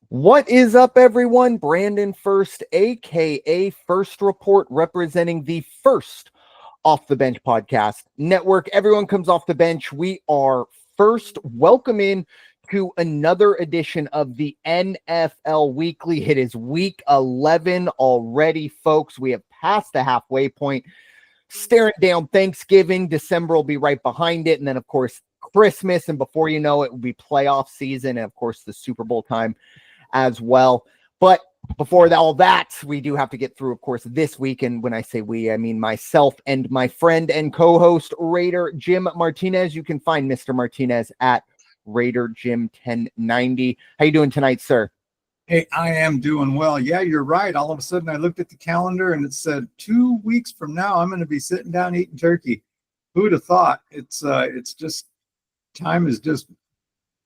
What is up, everyone? Brandon Ferst, aka First Report, representing the First Off the Bench podcast network. Everyone comes off the bench. We are First. Welcome in to another edition of the NFL Weekly. It is week 11 already, folks. We have passed the halfway point. Staring down Thanksgiving. December will be right behind it. And then, of course, Christmas. And before you know it, will be playoff season. And, of course, the Super Bowl time as well. But before all that, we do have to get through, of course, this week. And when I say we, I mean myself and my friend and co-host, Raider Jim Martinez. You can find Mr. Martinez at Raider Jim 1090. How you doing tonight, sir? Hey, I am doing well. Yeah, you're right. All of a sudden, I looked at the calendar and it said 2 weeks from now, I'm going to be sitting down eating turkey. Who'd have thought? It's just time is just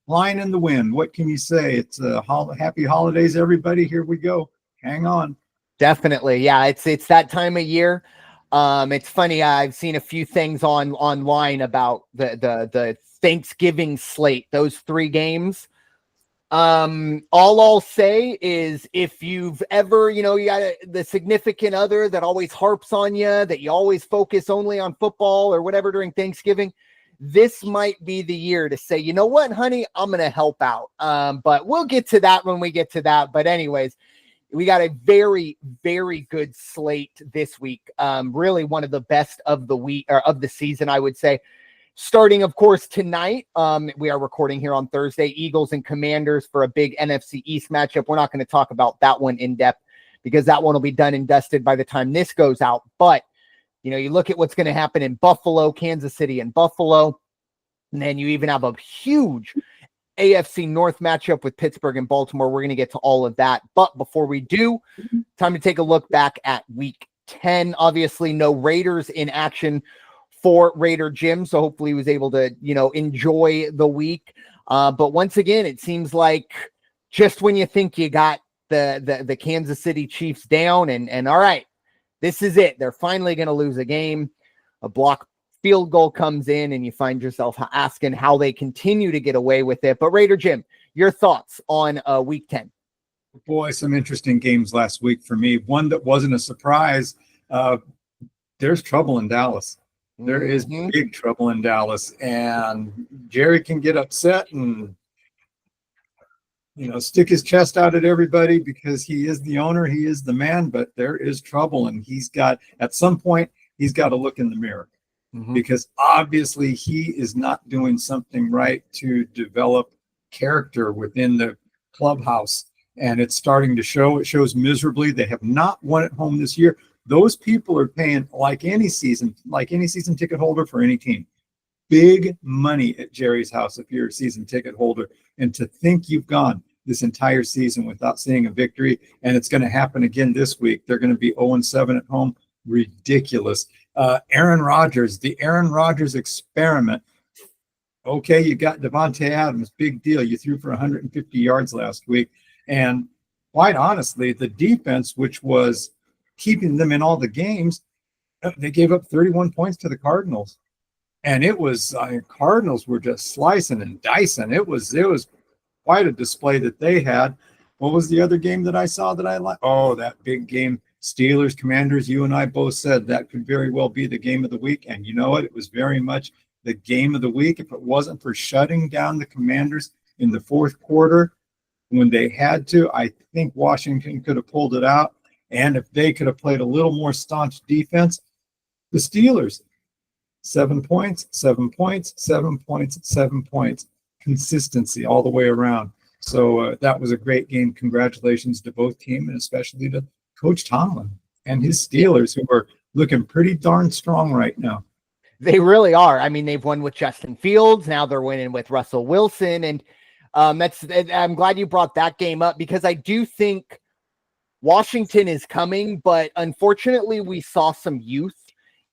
flying in the wind. What can you say? It's happy holidays, everybody. Here we go. Hang on. Definitely. Yeah, it's that time of year. It's funny. I've seen a few things online about the Thanksgiving slate, those 3 games. All I'll say is if you've ever, you got the significant other that always harps on you, that you always focus only on football or whatever during Thanksgiving, this might be the year to say, you know what, honey, I'm going to help out. But we'll get to that when we get to that. But anyways, we got a very, very good slate this week. Really one of the best of the week or of the season, I would say. Starting, of course, tonight, we are recording here on Thursday, Eagles and Commanders for a big NFC East matchup. We're not going to talk about that one in depth because that one will be done and dusted by the time this goes out. But, you look at what's going to happen in Buffalo, Kansas City and Buffalo. And then you even have a huge AFC North matchup with Pittsburgh and Baltimore. We're going to get to all of that. But before we do, time to take a look back at week 10. Obviously, no Raiders in action for Raider Jim, so hopefully he was able to, enjoy the week. But once again, it seems like just when you think you got the Kansas City Chiefs down and all right, this is it. They're finally going to lose a game. A block field goal comes in and you find yourself asking how they continue to get away with it. But Raider Jim, your thoughts on week 10? Boy, some interesting games last week for me. One that wasn't a surprise. There's trouble in Dallas. There is big trouble in Dallas, and Jerry can get upset and, stick his chest out at everybody because he is the owner, he is the man, but there is trouble, and at some point, he's got to look in the mirror because obviously he is not doing something right to develop character within the clubhouse, and it's starting to show. It shows miserably. They have not won at home this year. Those people are paying like any season ticket holder for any team. Big money at Jerry's house if you're a season ticket holder. And to think you've gone this entire season without seeing a victory, and it's going to happen again this week. They're going to be 0-7 at home. Ridiculous. Aaron Rodgers, the Aaron Rodgers experiment. Okay, you got Devontae Adams, big deal. You threw for 150 yards last week. And quite honestly, the defense, which was keeping them in all the games, they gave up 31 points to the Cardinals. And it was, Cardinals were just slicing and dicing. It was quite a display that they had. What was the other game that I saw that I liked? Oh, that big game, Steelers, Commanders. You and I both said that could very well be the game of the week. And you know what? It was very much the game of the week. If it wasn't for shutting down the Commanders in the fourth quarter when they had to, I think Washington could have pulled it out. And if they could have played a little more staunch defense, the Steelers, 7 points, 7 points, 7 points, 7 points, consistency all the way around. So that was a great game. Congratulations to both teams, and especially to Coach Tomlin and his Steelers, who are looking pretty darn strong right now. They really are. I mean, they've won with Justin Fields. Now they're winning with Russell Wilson. And I'm glad you brought that game up because I do think Washington is coming, but unfortunately we saw some youth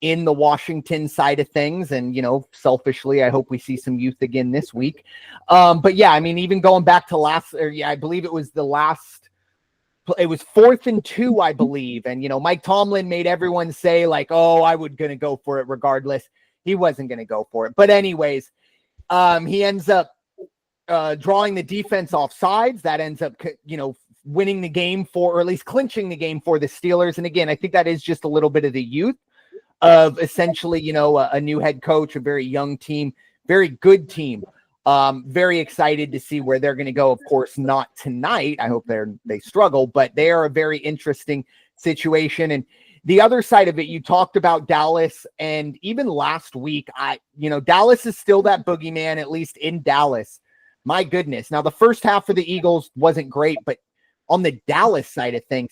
in the Washington side of things. And, selfishly, I hope we see some youth again this week. But yeah, I mean, even going back to I believe it was 4th and 2, I believe. And, Mike Tomlin made everyone say like, oh, I was going to go for it regardless. He wasn't going to go for it. But anyways, he ends up drawing the defense off sides. That ends up, winning the game or at least clinching the game for the Steelers. And again, I think that is just a little bit of the youth of essentially, a new head coach, a very young team, very good team. Very excited to see where they're going to go. Of course, not tonight. I hope they struggle, but they are a very interesting situation. And the other side of it, you talked about Dallas, and even last week, Dallas is still that boogeyman, at least in Dallas. My goodness. Now, the first half of the Eagles wasn't great, but on the Dallas side of things,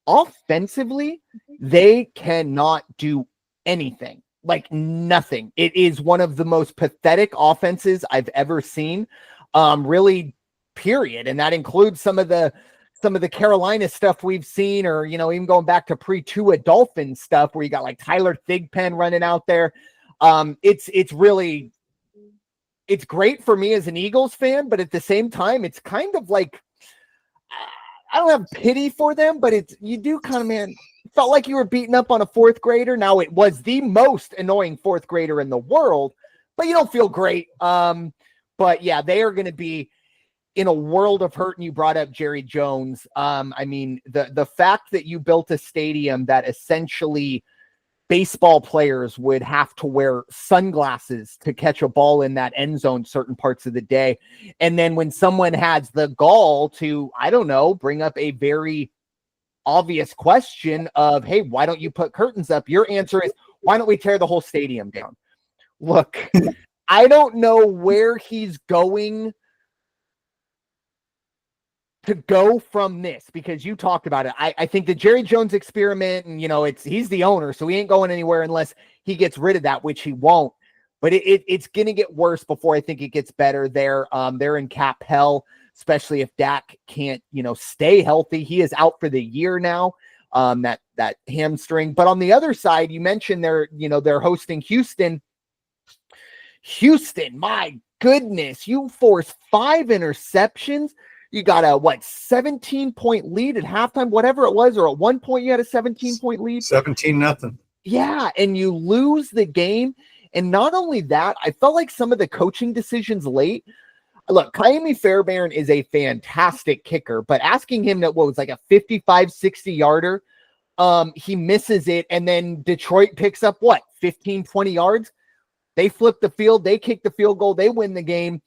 offensively, they cannot do anything, like nothing. It is one of the most pathetic offenses I've ever seen, really, period. And that includes some of the Carolina stuff we've seen, or, even going back to pre-Tua Dolphins stuff where you got like Tyler Thigpen running out there. It's great for me as an Eagles fan, but at the same time, it's kind of like, I don't have pity for them, but you do kind of, man, felt like you were beating up on a fourth grader. Now, it was the most annoying fourth grader in the world, but you don't feel great. But yeah, they are going to be in a world of hurt. And you brought up Jerry Jones. The fact that you built a stadium that essentially baseball players would have to wear sunglasses to catch a ball in that end zone certain parts of the day. And then when someone has the gall to, I don't know, bring up a very obvious question of, hey, why don't you put curtains up? Your answer is, why don't we tear the whole stadium down? Look, I don't know where he's going to go from this, because you talked about it. I think the Jerry Jones experiment, and he's the owner, so he ain't going anywhere unless he gets rid of that, which he won't. But it's going to get worse before I think it gets better there. They're in cap hell, especially if Dak can't, stay healthy. He is out for the year now, that hamstring. But on the other side, you mentioned they're hosting Houston. Houston, my goodness, you forced 5 interceptions. You got a 17-point lead at halftime, whatever it was, or at one point you had a 17-point lead. 17-0. Yeah, and you lose the game. And not only that, I felt like some of the coaching decisions late. Look, Kaimi Fairbairn is a fantastic kicker, but asking him that was like a 55, 60 yarder, he misses it. And then Detroit picks up 15, 20 yards. They flip the field. They kick the field goal. They win the game.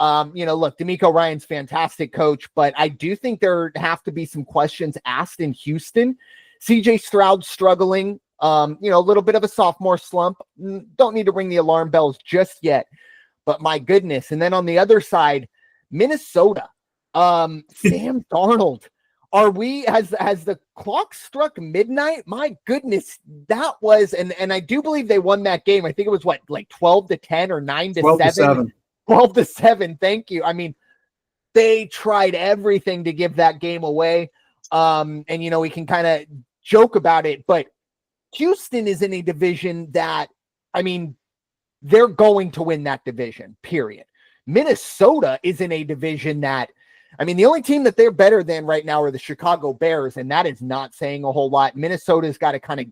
Look, DeMeco Ryans, fantastic coach, but I do think there have to be some questions asked in Houston. CJ Stroud struggling, a little bit of a sophomore slump. Don't need to ring the alarm bells just yet, but my goodness. And then on the other side, Minnesota, Sam Darnold. Are we, has the clock struck midnight? My goodness, that was, and I do believe they won that game. I think it was 12-10 or 9-7. 12-7. Thank you. They tried everything to give that game away. And we can kind of joke about it, but Houston is in a division that, they're going to win that division, period. Minnesota is in a division that, the only team that they're better than right now are the Chicago Bears, and that is not saying a whole lot. Minnesota's got to kind of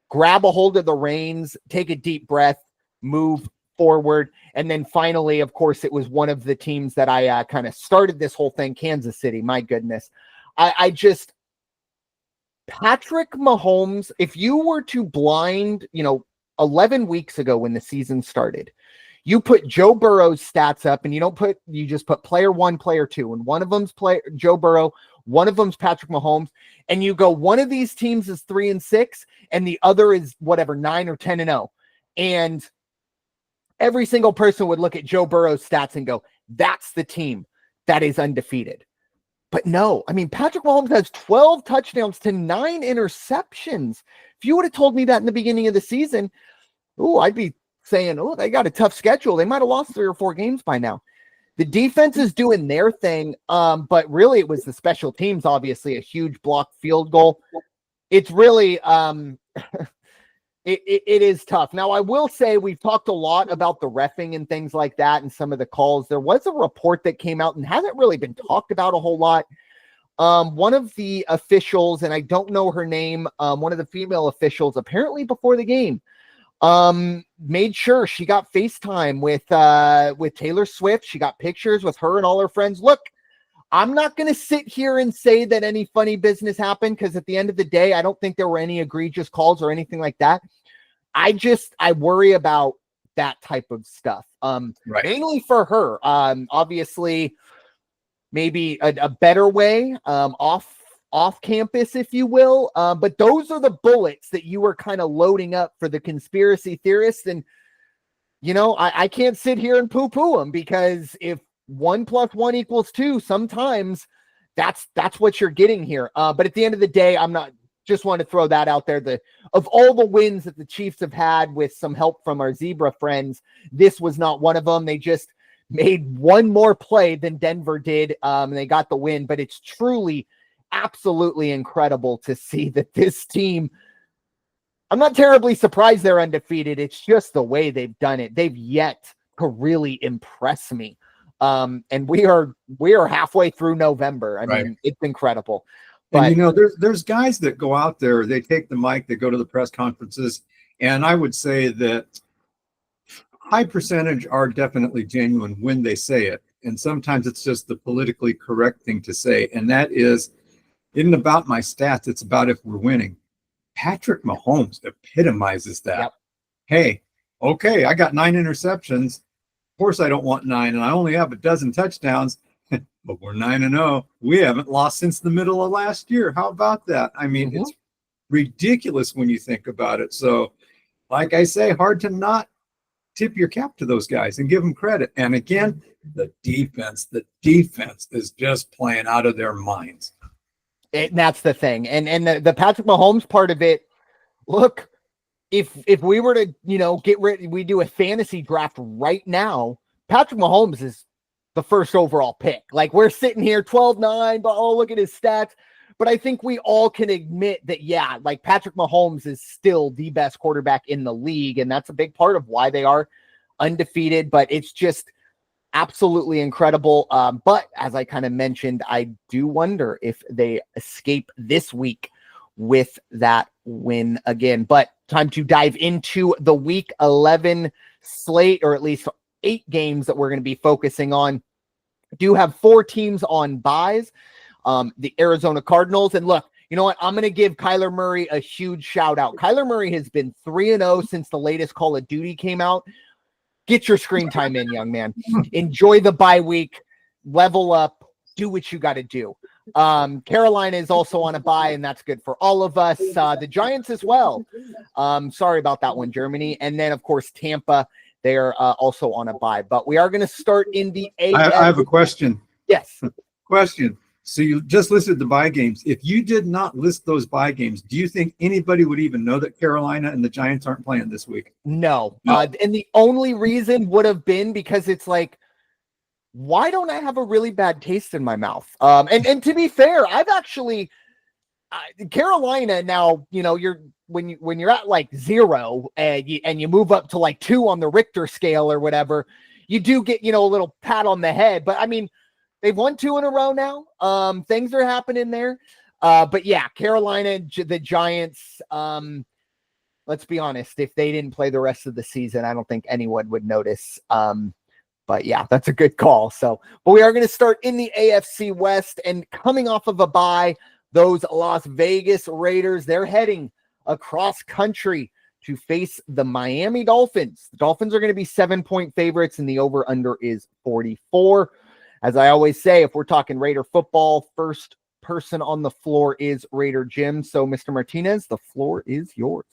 grab a hold of the reins, take a deep breath, move forward. And then finally, of course, it was one of the teams that I kind of started this whole thing, Kansas City. My goodness. Patrick Mahomes, if you were to blind, 11 weeks ago when the season started, you put Joe Burrow's stats up and you just put player 1, player 2, and one of them's Joe Burrow, one of them's Patrick Mahomes, and you go, one of these teams is 3-6 and the other is 9 or 10-0. And every single person would look at Joe Burrow's stats and go, that's the team that is undefeated. But no, Patrick Mahomes has 12 touchdowns to 9 interceptions. If you would have told me that in the beginning of the season, I'd be saying, they got a tough schedule. They might have lost 3 or 4 games by now. The defense is doing their thing, but really it was the special teams, obviously, a huge blocked field goal. It's really it is tough. Now, I will say we've talked a lot about the reffing and things like that and some of the calls. There was a report that came out and hasn't really been talked about a whole lot. One of the officials, and I don't know her name, one of the female officials, apparently before the game, Made sure she got FaceTime with Taylor Swift. She got pictures with her and all her friends. Look, I'm not going to sit here and say that any funny business happened, because at the end of the day, I don't think there were any egregious calls or anything like that. I worry about that type of stuff. Right. Mainly for her. Obviously, maybe a better way, off campus, if you will. But those are the bullets that you were kind of loading up for the conspiracy theorists. And, I can't sit here and poo-poo them, because if 1 + 1 = 2, sometimes that's what you're getting here. But at the end of the day, just want to throw that out there. Of all the wins that the Chiefs have had with some help from our Zebra friends, this was not one of them. They just made one more play than Denver did, and they got the win. But it's truly absolutely incredible to see that this team, I'm not terribly surprised they're undefeated. It's just the way they've done it. They've yet to really impress me. And we are halfway through November. I mean, it's incredible. But and there's guys that go out there, they take the mic, they go to the press conferences, and I would say that high percentage are definitely genuine when they say it. And sometimes it's just the politically correct thing to say. And that isn't about my stats, it's about if we're winning. Patrick Mahomes epitomizes that. Yep. Hey, okay, I got 9 interceptions. Of course I don't want 9, and I only have a dozen touchdowns. But we're 9-0. We haven't lost since the middle of last year. How about that? I mean, It's ridiculous when you think about it. So, like I say, hard to not tip your cap to those guys and give them credit. And again, the defense is just playing out of their minds. And that's the thing. And the Patrick Mahomes part of it, look, if we were to, get rid, we do a fantasy draft right now, Patrick Mahomes is the first overall pick. Like, we're sitting here 12-9, but look at his stats. But I think we all can admit that, like, Patrick Mahomes is still the best quarterback in the league. And that's a big part of why they are undefeated. But it's just absolutely incredible. But as I kind of mentioned, I do wonder if they escape this week with that win again. But time to dive into the week 11 slate, or at least 8 games that we're going to be focusing on. Do have 4 teams on buys. The Arizona Cardinals. And look, you know what? I'm going to give Kyler Murray a huge shout out. Kyler Murray has been 3-0 since the latest Call of Duty came out. Get your screen time in, young man. Enjoy the bye week. Level up. Do what you got to do. Carolina is also on a bye, and that's good for all of us. The Giants as well. Sorry about that one, Germany. And then, of course, Tampa. They are also on a bye. But we are going to start in the AFC. I have a question. Yes. Question. So you just listed the bye games. If you did not list those bye games, do you think anybody would even know that Carolina and the Giants aren't playing this week? No. And the only reason would have been because it's like, why don't I have a really bad taste in my mouth? And to be fair, I've actually Carolina now, you're when you're at like 0 and you move up to like 2 on the Richter scale or whatever, you do get, a little pat on the head. But I mean, they've won 2 in a row now. Things are happening there. But yeah, Carolina, the Giants, let's be honest, if they didn't play the rest of the season, I don't think anyone would notice. But yeah, that's a good call. So, but we are going to start in the AFC West, and coming off of a bye, those Las Vegas Raiders, they're heading across country to face the Miami Dolphins. The Dolphins are going to be 7-point favorites, and the over-under is 44. As I always say, if we're talking Raider football, first person on the floor is Raider Jim. So, Mr. Martinez, the floor is yours.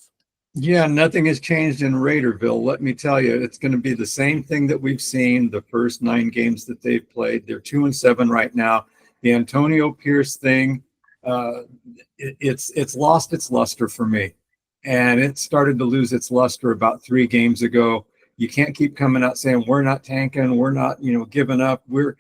Yeah, nothing has changed in Raiderville. Let me tell you, it's going to be the same thing that we've seen the first 9 games that they've played. They're 2-7 right now. The Antonio Pierce thing, it's lost its luster for me, and it started to lose its luster about 3 games ago. You can't keep coming out saying we're not tanking, we're not, giving up, we're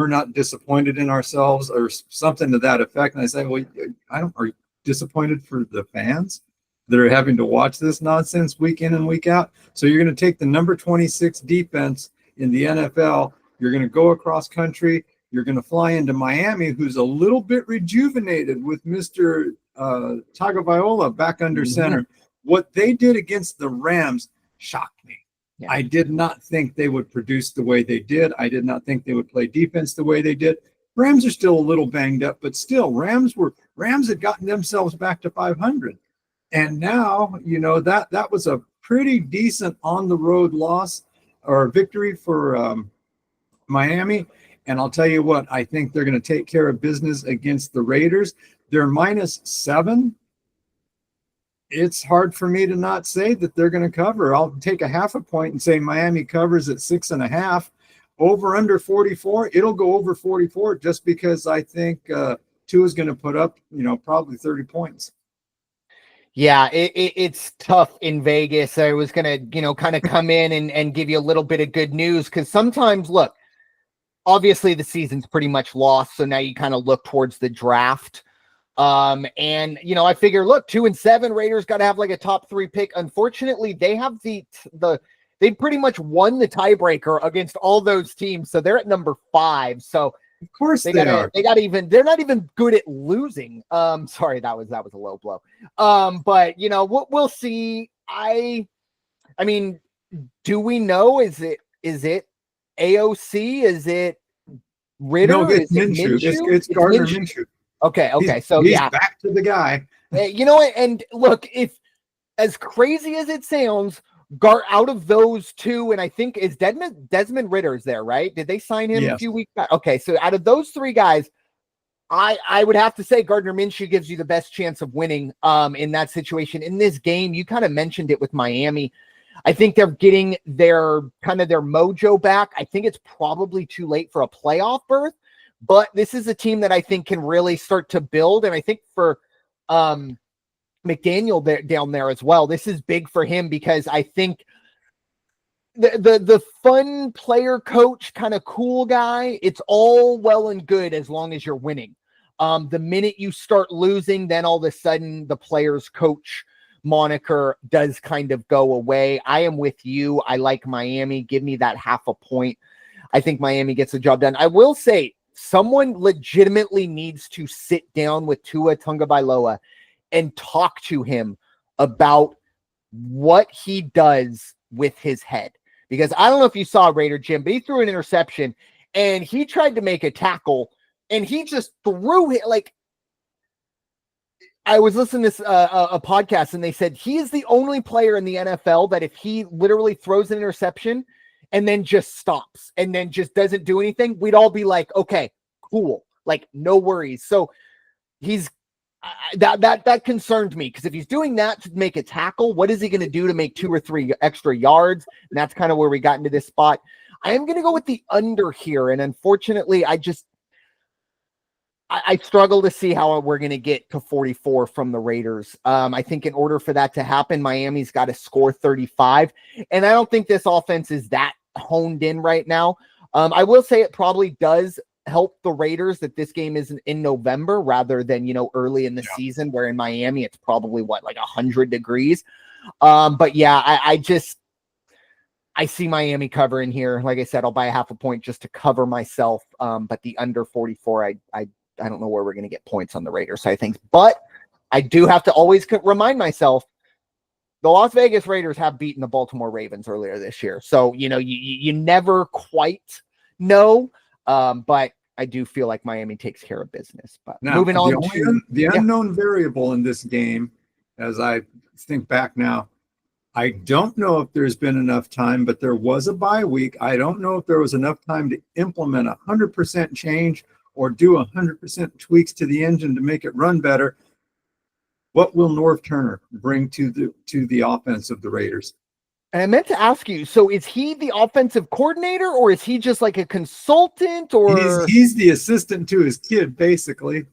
not disappointed in ourselves or something to that effect. And I say, well, are you disappointed for the fans that are having to watch this nonsense week in and week out? So you're going to take the number 26 defense in the NFL. You're going to go across country. You're going to fly into Miami, who's a little bit rejuvenated with Mr. Tagovailoa back under center. What they did against the Rams shocked me. Yeah. I did not think they would produce the way they did. I did not think they would play defense the way they did. Rams are still a little banged up, but still, Rams had gotten themselves back to 500. And now, that was a pretty decent on-the-road loss or victory for Miami. And I'll tell you what, I think they're going to take care of business against the Raiders. They're -7. It's hard for me to not say that they're going to cover. I'll take a half a point and say Miami covers at 6.5. Over under 44. It'll go over 44 just because I think Tua is going to put up, probably 30 points. Yeah, it's tough in Vegas. I was going to, kind of come in and give you a little bit of good news because sometimes, look, obviously the season's pretty much lost. So now you kind of look towards the draft. And I figure, look, 2-7 Raiders got to have like a top 3 pick. Unfortunately, they have they pretty much won the tiebreaker against all those teams. So they're at number 5. So of course they are. They're not even good at losing. Sorry, that was a low blow. But we'll see. I mean, do we know? Is it AOC? Is it Ritter? No, it's Minshew. It's Gardner Minshew. Okay. He's back to the guy. And look, if as crazy as it sounds, out of those two, and I think is Desmond Ritter's there, right? Did they sign him a few weeks back? Okay, so out of those 3 guys, I would have to say Gardner Minshew gives you the best chance of winning in that situation. In this game, you kind of mentioned it with Miami. I think they're getting their mojo back. I think it's probably too late for a playoff berth, but this is a team that I think can really start to build. And I think for McDaniel down there as well, this is big for him because I think the fun player coach, kind of cool guy, it's all well and good as long as you're winning. The minute you start losing, then all of a sudden the players coach moniker does kind of go away. I am with you. I like Miami. Give me that half a point. I think Miami gets the job done. I will say someone legitimately needs to sit down with Tua Tagovailoa and talk to him about what he does with his head. Because I don't know if you saw Raider Jim, but he threw an interception and he tried to make a tackle and he just threw it. Like, I was listening to a podcast and they said he is the only player in the NFL that if he literally throws an interception and then just stops and then just doesn't do anything, we'd all be like, okay, cool. Like, no worries. So that concerned me because if he's doing that to make a tackle, what is he going to do to make 2 or 3 extra yards? And that's kind of where we got into this spot. I am going to go with the under here. And unfortunately, I struggle to see how we're going to get to 44 from the Raiders. I think in order for that to happen, Miami's got to score 35. And I don't think this offense is that honed in right now. I will say it probably does help the Raiders that this game is in November rather than, early in the season where in Miami, it's probably like 100 degrees. But yeah, I see Miami covering here. Like I said, I'll buy a half a point just to cover myself. But the under 44, I don't know where we're going to get points on the Raiders side of things, but I do have to always remind myself the Las Vegas Raiders have beaten the Baltimore Ravens earlier this year. So, you never quite know, but I do feel like Miami takes care of business. But now, moving on the unknown variable in this game, as I think back now, I don't know if there's been enough time, but there was a bye week. I don't know if there was enough time to implement 100% change or do 100% tweaks to the engine to make it run better. What will North Turner bring to the offense of the Raiders? And I meant to ask you, so is he the offensive coordinator or is he just like a consultant or he's the assistant to his kid, basically.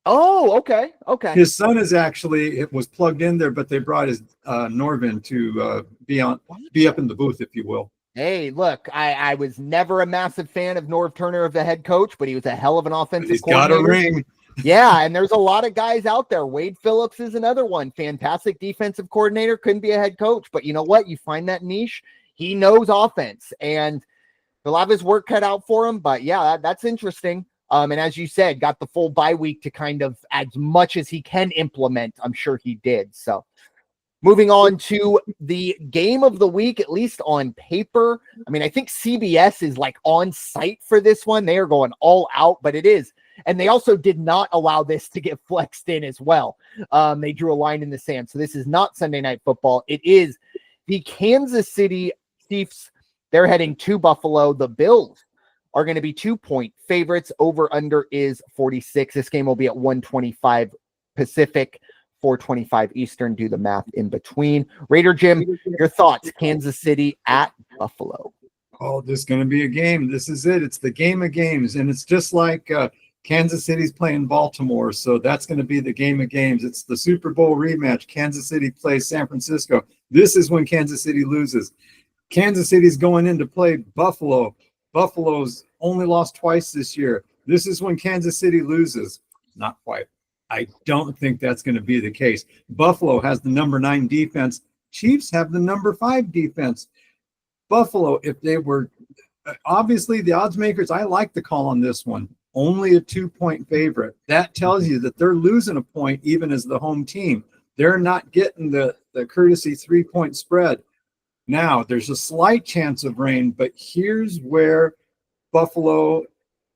Oh, okay. His son it was plugged in there, but they brought his Norvin to be up in the booth, if you will. Hey, look, I was never a massive fan of Norv Turner as the head coach, but he was a hell of an offensive coordinator. He's got a ring. Yeah, and there's a lot of guys out there. Wade Phillips is another one. Fantastic defensive coordinator. Couldn't be a head coach. But you know what? You find that niche. He knows offense. And he'll have his work cut out for him. But yeah, that's interesting. And as you said, got the full bye week to kind of as much as he can implement. I'm sure he did. So Moving on to the game of the week, at least on paper. I mean, I think CBS is like on site for this one. They are going all out, but it is. And they also did not allow this to get flexed in as well. They drew a line in the sand. So this is not Sunday Night Football. It is the Kansas City Chiefs. They're heading to Buffalo. The Bills are going to be 2-point favorites. Over under is 46. This game will be at 1:25 Pacific, 4:25 Eastern. Do the math in between. Raider Jim, your thoughts? Kansas City at Buffalo. Oh, this is going to be a game. This is it. It's the game of games. And it's just like Kansas City's playing Baltimore. So that's going to be the game of games. It's the Super Bowl rematch. Kansas City plays San Francisco. This is when Kansas City loses. Kansas City's going in to play Buffalo. Buffalo's only lost twice this year. This is when Kansas City loses. Not quite. I don't think that's going to be the case. Buffalo has the number 9 defense. Chiefs have the number 5 defense. Buffalo, if they were obviously the odds makers, I like the call on this one. Only a 2-point favorite. That tells you that they're losing a point even as the home team. They're not getting the courtesy 3-point spread. Now, there's a slight chance of rain, but here's where Buffalo,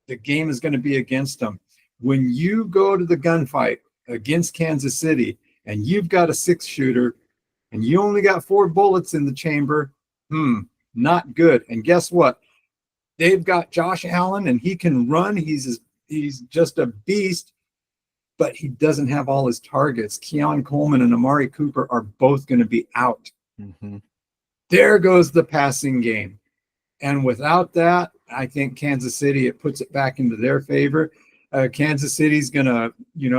the game is going to be against them. When you go to the gunfight against Kansas City and you've got a 6-shooter and you only got 4 bullets in the chamber, not good. And guess what? They've got Josh Allen and he can run. He's just a beast, but he doesn't have all his targets. Keon Coleman and Amari Cooper are both going to be out. Mm-hmm. There goes the passing game. And without that, I think Kansas City, it puts it back into their favor. Kansas City's going to,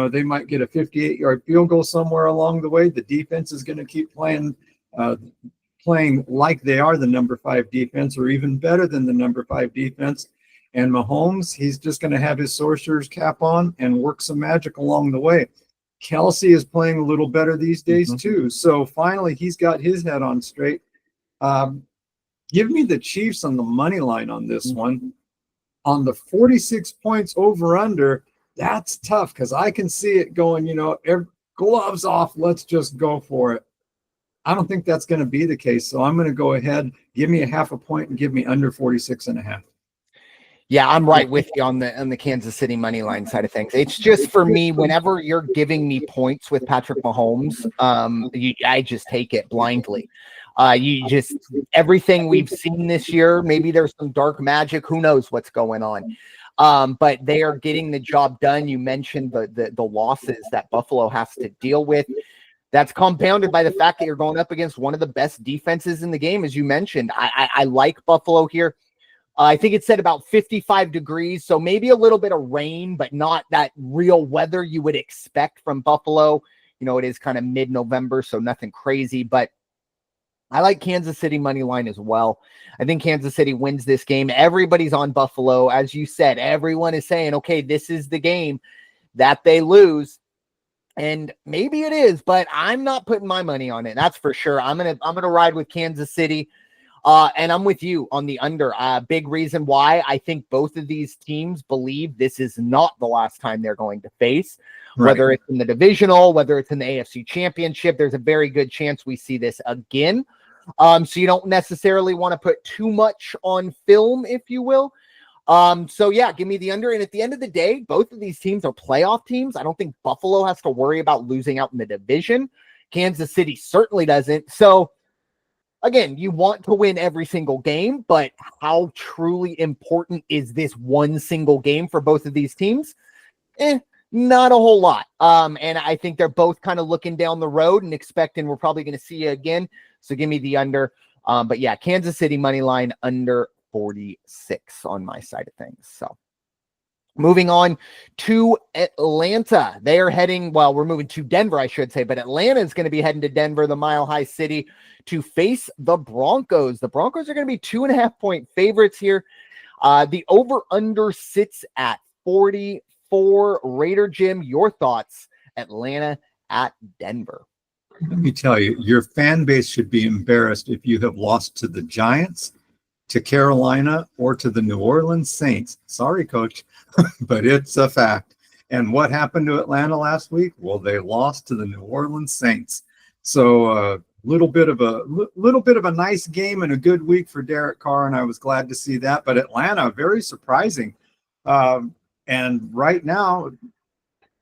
they might get a 58-yard field goal somewhere along the way. The defense is going to keep playing like they are the number 5 defense or even better than the number 5 defense. And Mahomes, he's just going to have his sorcerer's cap on and work some magic along the way. Kelsey is playing a little better these days too. So finally, he's got his head on straight. Give me the Chiefs on the money line on this one. On the 46 points over under, that's tough because I can see it going, gloves off, let's just go for it. I don't think that's going to be the case. So I'm going to go ahead, give me a 0.5 point and give me under 46.5. Yeah, I'm right with you on the Kansas City money line side of things. It's just for me, whenever you're giving me points with Patrick Mahomes, I just take it blindly. Everything we've seen this year, maybe there's some dark magic. Who knows what's going on? But they are getting the job done. You mentioned the losses that Buffalo has to deal with. That's compounded by the fact that you're going up against one of the best defenses in the game, as you mentioned. I like Buffalo here. I think it said about 55 degrees, so maybe a little bit of rain, but not that real weather you would expect from Buffalo. It is kind of mid-November, so nothing crazy, but I like Kansas City money line as well. I think Kansas City wins this game. Everybody's on Buffalo. As you said, everyone is saying, okay, this is the game that they lose. And maybe it is, but I'm not putting my money on it. That's for sure. I'm gonna ride with Kansas City. And I'm with you on the under. Big reason why I think both of these teams believe this is not the last time they're going to face. Right. Whether it's in the divisional, whether it's in the AFC Championship, there's a very good chance we see this again. So you don't necessarily want to put too much on film, if you will. So yeah, give me the under. And at the end of the day, both of these teams are playoff teams. I don't think Buffalo has to worry about losing out in the division. Kansas City certainly doesn't. So again, you want to win every single game, but how truly important is this one single game for both of these teams? Not a whole lot. And I think they're both kind of looking down the road and expecting we're probably going to see you again. So give me the under. But yeah, Kansas City money line under 46 on my side of things. So moving on to Atlanta. They are heading, well, we're moving to Denver, I should say, but Atlanta is going to be heading to Denver, the Mile High City, to face the Broncos. The Broncos are going to be 2.5-point favorites here. The over-under sits at 44. Raider Jim, your thoughts, Atlanta at Denver. Let me tell you, your fan base should be embarrassed if you have lost to the Giants, to Carolina, or to the New Orleans Saints. Sorry, coach, but it's a fact. And what happened to Atlanta last week? Well, they lost to the New Orleans Saints. So little bit of a nice game and a good week for Derek Carr, and I was glad to see that. But Atlanta, very surprising. And right now,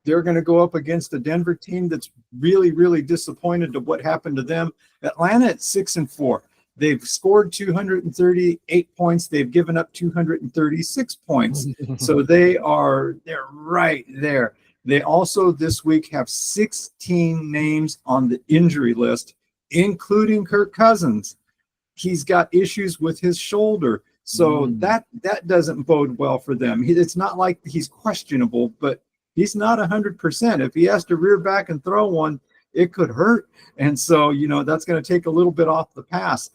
they're going to go up against a Denver team that's really, really disappointed to what happened to them. Atlanta at 6-4. They've scored 238 points. They've given up 236 points. So they're right there. They also this week have 16 names on the injury list, including Kirk Cousins. He's got issues with his shoulder. So that doesn't bode well for them. It's not like he's questionable, but he's not 100%. If he has to rear back and throw one, it could hurt. And so, that's going to take a little bit off the pass.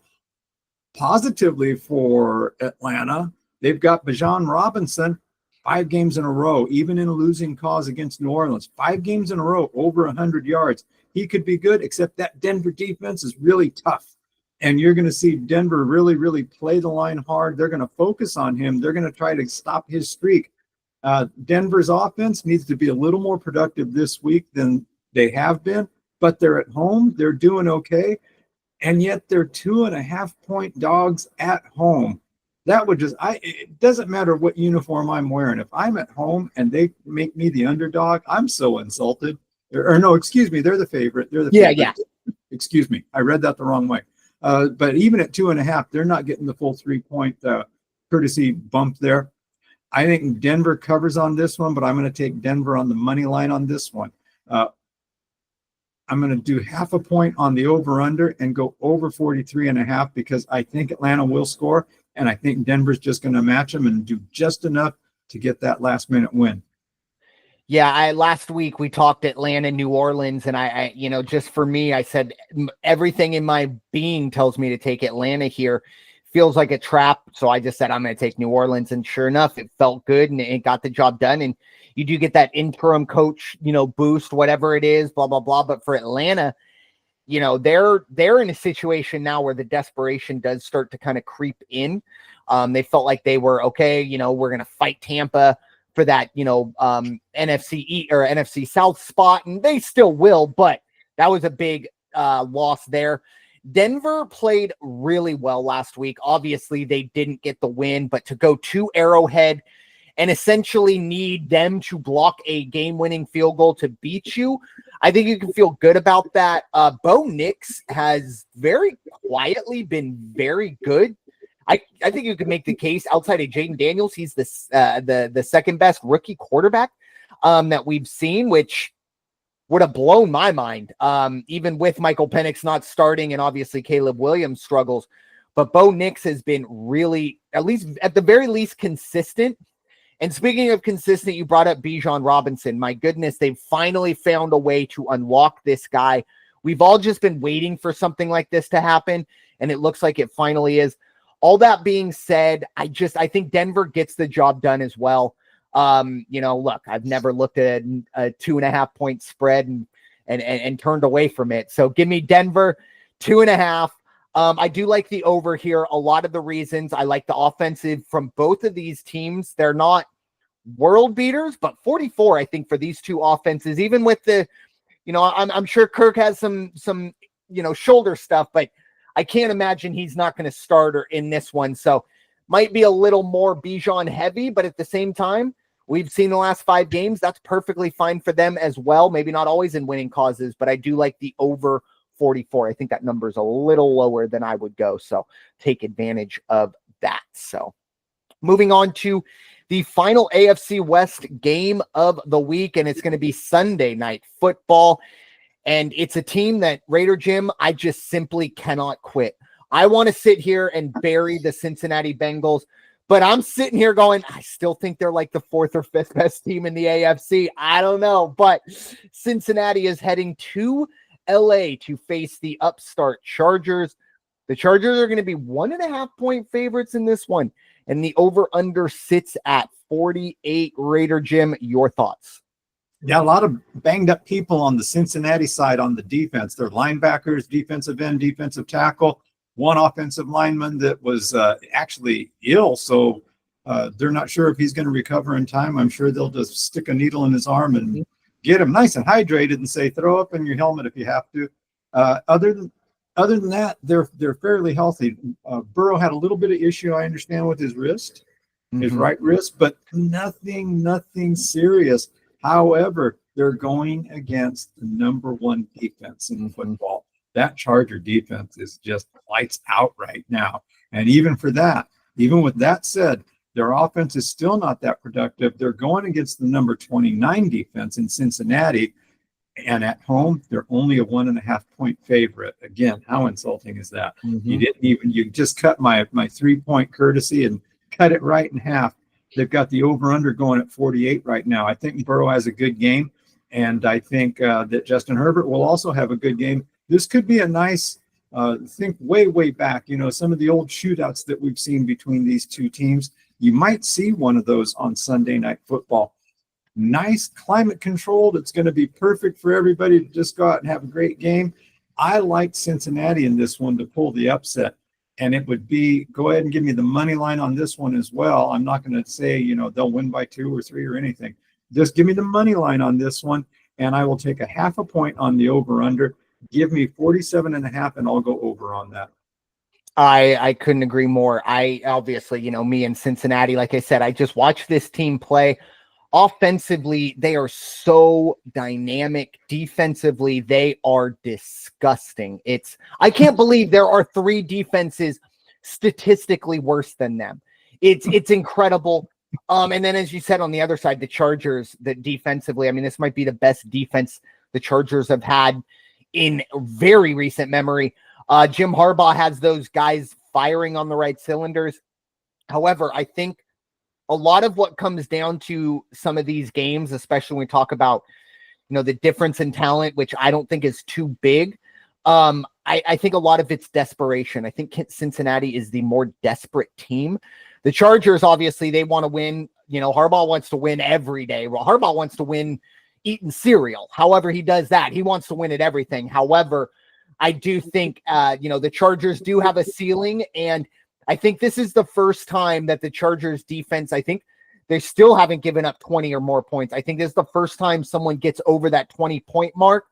Positively for Atlanta, they've got Bijan Robinson 5 games in a row, even in a losing cause against New Orleans. 5 games in a row, over 100 yards. He could be good, except that Denver defense is really tough. And you're going to see Denver really, really play the line hard. They're going to focus on him. They're going to try to stop his streak. Denver's offense needs to be a little more productive this week than they have been, but they're at home. They're doing okay. And yet they're 2.5-point dogs at home. That would it doesn't matter what uniform I'm wearing. If I'm at home and they make me the underdog, I'm so insulted. Or no, excuse me, they're the favorite. They're the favorite. Yeah. Excuse me, I read that the wrong way. But even at 2.5, they're not getting the full 3-point courtesy bump there. I think Denver covers on this one, but I'm going to take Denver on the money line on this one. I'm going to do 0.5 point on the over-under and go over 43.5 because I think Atlanta will score, and I think Denver's just going to match them and do just enough to get that last-minute win. Yeah, last week we talked Atlanta, New Orleans, and I just for me, I said everything in my being tells me to take Atlanta here. Feels like a trap, so I just said I'm going to take New Orleans, and sure enough, it felt good and it got the job done. And you do get that interim coach, boost, whatever it is, blah blah blah. But for Atlanta, they're in a situation now where the desperation does start to kind of creep in. They felt like they were okay. We're going to fight Tampa for that, NFC or NFC South spot, and they still will. But that was a big loss there. Denver played really well last week. Obviously, they didn't get the win, but to go to Arrowhead and essentially need them to block a game-winning field goal to beat you, I think you can feel good about that. Bo Nix has very quietly been very good. I think you could make the case outside of Jaden Daniels, he's the second best rookie quarterback that we've seen, which would have blown my mind, even with Michael Penix not starting and obviously Caleb Williams struggles. But Bo Nix has been really, at the very least, consistent. And speaking of consistent, you brought up Bijan Robinson. My goodness, they've finally found a way to unlock this guy. We've all just been waiting for something like this to happen, and it looks like it finally is. All that being said, I think Denver gets the job done as well. Look, I've never looked at a 2.5 point spread and turned away from it. So give me Denver 2.5. I do like the over here. A lot of the reasons I like the offensive from both of these teams. They're not world beaters, but 44, I think, for these two offenses, even with the, I'm sure Kirk has some shoulder stuff, but I can't imagine he's not going to start or in this one. So might be a little more Bijan heavy, but at the same time, we've seen the last 5 games. That's perfectly fine for them as well. Maybe not always in winning causes, but I do like the over 44. I think that number is a little lower than I would go. So take advantage of that. So moving on to the final AFC West game of the week, and it's going to be Sunday Night Football. And it's a team that, Raider Jim, I just simply cannot quit. I want to sit here and bury the Cincinnati Bengals, but I'm sitting here going, I still think they're like the 4th or 5th best team in the AFC. I don't know, but Cincinnati is heading to LA to face the upstart Chargers. The Chargers are going to be 1.5 point favorites in this one, and the over-under sits at 48. Raider Jim, your thoughts? Yeah, a lot of banged up people on the Cincinnati side on the defense. They're linebackers, defensive end, defensive tackle, one offensive lineman that was actually ill. So they're not sure if he's going to recover in time. I'm sure they'll just stick a needle in his arm and get him nice and hydrated and say, throw up in your helmet if you have to. Other than that, they're fairly healthy. Burrow had a little bit of issue, I understand, with his wrist, his right wrist, but nothing serious. However, they're going against the number one defense in football. That Charger defense is just lights out right now. And even with that said, their offense is still not that productive. They're going against the number 29 defense in Cincinnati. And at home, they're only a 1.5 point favorite. Again, how insulting is that? You just cut my 3-point courtesy and cut it right in half. They've got the over-under going at 48 right now. I think Burrow has a good game, and I think that Justin Herbert will also have a good game. This could be a nice think way back, some of the old shootouts that we've seen between these two teams. You might see one of those on Sunday Night Football. Nice, climate controlled. It's going to be perfect for everybody to just go out and have a great game. I like Cincinnati in this one to pull the upset, and it would be, go ahead and give me the money line on this one as well. I'm not going to say, they'll win by 2 or 3 or anything. Just give me the money line on this one, and I will take a 0.5 point on the over-under. Give me 47.5, and I'll go over on that. I couldn't agree more. I obviously, me and Cincinnati, like I said, I just watched this team play. Offensively, they are so dynamic. Defensively, they are disgusting. I can't believe there are 3 defenses statistically worse than them. It's incredible. And then, as you said, on the other side, the Chargers, that defensively, this might be the best defense the Chargers have had in very recent memory. Jim Harbaugh has those guys firing on the right cylinders. However, I think a lot of what comes down to some of these games, especially when we talk about, the difference in talent, which I don't think is too big. I think a lot of it's desperation. I think Cincinnati is the more desperate team. The Chargers, obviously, they want to win. Harbaugh wants to win every day. Well, Harbaugh wants to win eating cereal. However he does that, he wants to win at everything. However, I do think, the Chargers do have a ceiling, and I think this is the first time that the Chargers defense, I think they still haven't given up 20 or more points. I think this is the first time someone gets over that 20-point mark.